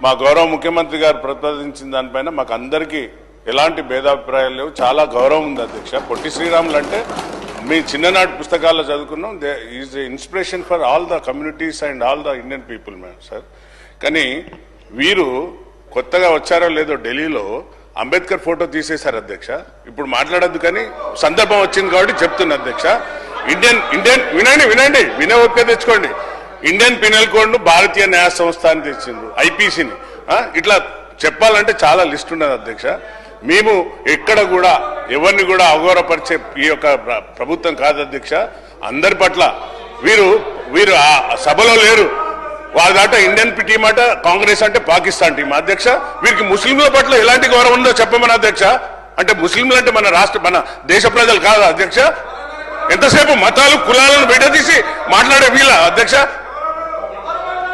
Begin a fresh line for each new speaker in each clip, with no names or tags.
మా గౌరవ ముఖ్యమంత్రి గారు ప్రతిపాదించిన దానిపైన మాకు అందరికీ ఎలాంటి భేదాభిప్రాయాలు లేవు. చాలా గౌరవం ఉంది అధ్యక్ష. పొట్టి శ్రీరాములు అంటే మీ చిన్ననాటి పుస్తకాల్లో చదువుకున్నాం. They is inspiration for all the communities and all the Indian people madam sir. కానీ వీరు కొత్తగా వచ్చారో లేదో ఢిల్లీలో అంబేద్కర్ ఫోటో తీసేశారు అధ్యక్ష. ఇప్పుడు మాట్లాడద్దు కానీ సందర్భం వచ్చింది కాబట్టి చెప్తున్నా అధ్యక్ష. ఇండియన్ వినండి వినే ఓపిక తెచ్చుకోండి. ఇండియన్ పినల్ కోడ్ ను భారతీయ న్యాయ సంస్థ అని తెచ్చిండ్రు, ఐపీసీని. ఇట్లా చెప్పాలంటే చాలా లిస్ట్ ఉన్నది అధ్యక్ష. మేము ఎక్కడ కూడా ఎవరిని కూడా అగౌరవపరిచే ఈ యొక్క ప్రభుత్వం కాదు అధ్యక్ష. అందరి పట్ల వీరు ఆ సభలో లేరు. వాళ్ళ దాట ఇండియన్ టీం అట, కాంగ్రెస్ అంటే పాకిస్తాన్ టీం అధ్యక్ష. వీరికి ముస్లింల పట్ల ఎలాంటి గౌరవం ఉందో చెప్పమని అధ్యక్ష. అంటే ముస్లింలు అంటే మన దేశ ప్రజలు కాదా అధ్యక్ష? ఎంతసేపు మతాలు కులాలను విడదీసి మాట్లాడే వీళ్ళ అధ్యక్ష?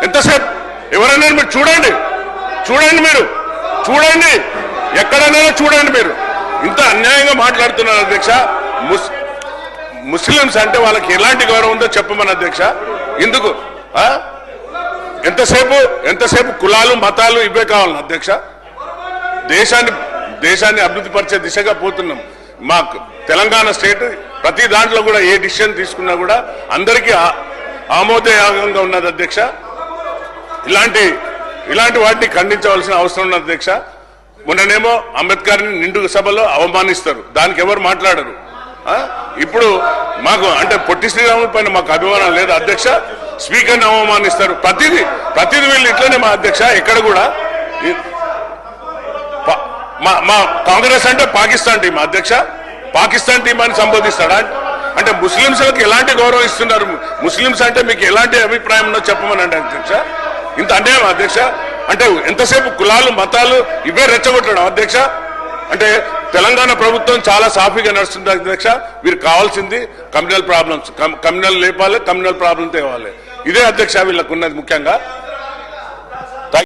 ఎంతసేపు ఎవరైనా మీరు చూడండి, మీరు చూడండి, ఎక్కడైనా చూడండి. మీరు ఇంత అన్యాయంగా మాట్లాడుతున్నారు అధ్యక్ష. ముస్లింస్ అంటే వాళ్ళకి ఎలాంటి గౌరవం ఉందో చెప్పమని అధ్యక్ష. ఎందుకు ఎంతసేపు కులాలు మతాలు ఇవే కావాలి అధ్యక్ష? దేశాన్ని అభివృద్ధి పరిచే దిశగా పోతున్నాం. మా తెలంగాణ స్టేట్ ప్రతి దాంట్లో కూడా ఏ డిసిషన్ తీసుకున్నా కూడా అందరికీ ఆమోదయోగంగా ఉన్నది అధ్యక్ష. ఇలాంటి వాటిని ఖండించవలసిన అవసరం ఉన్నది అధ్యక్ష. మొన్ననేమో అంబేద్కర్ని నిండు సభలో అవమానిస్తారు, దానికి ఎవరు మాట్లాడరు. ఇప్పుడు మాకు అంటే పొట్టి శ్రీరాముల పైన మాకు అభిమానం లేదు అధ్యక్ష. స్పీకర్ని అవమానిస్తారు. ప్రతిదీ వీళ్ళు ఇట్లనే మా అధ్యక్ష. ఎక్కడ కూడా మా కాంగ్రెస్ అంటే పాకిస్తాన్ టీం అధ్యక్ష. పాకిస్తాన్ టీం అని సంబోధిస్తాడా? అంటే ముస్లింస్లకు ఎలాంటి గౌరవం ఇస్తున్నారు? ముస్లింస్ అంటే మీకు ఎలాంటి అభిప్రాయం ఉందో చెప్పమని అంటే అధ్యక్ష. ఇంత అన్యాయం అధ్యక్ష. అంటే ఎంతసేపు కులాలు మతాలు ఇవే రెచ్చగొట్టడం అధ్యక్ష. అంటే తెలంగాణ ప్రభుత్వం చాలా సాఫీగా నడుస్తుంది అధ్యక్ష. వీరు కావాల్సింది కమ్యూనల్ ప్రాబ్లమ్స్, కమ్యూనల్ లేపాలి, కమ్యూనల్ ప్రాబ్లం తేవాలి. ఇదే అధ్యక్ష వీళ్ళకు ఉన్నది ముఖ్యంగా.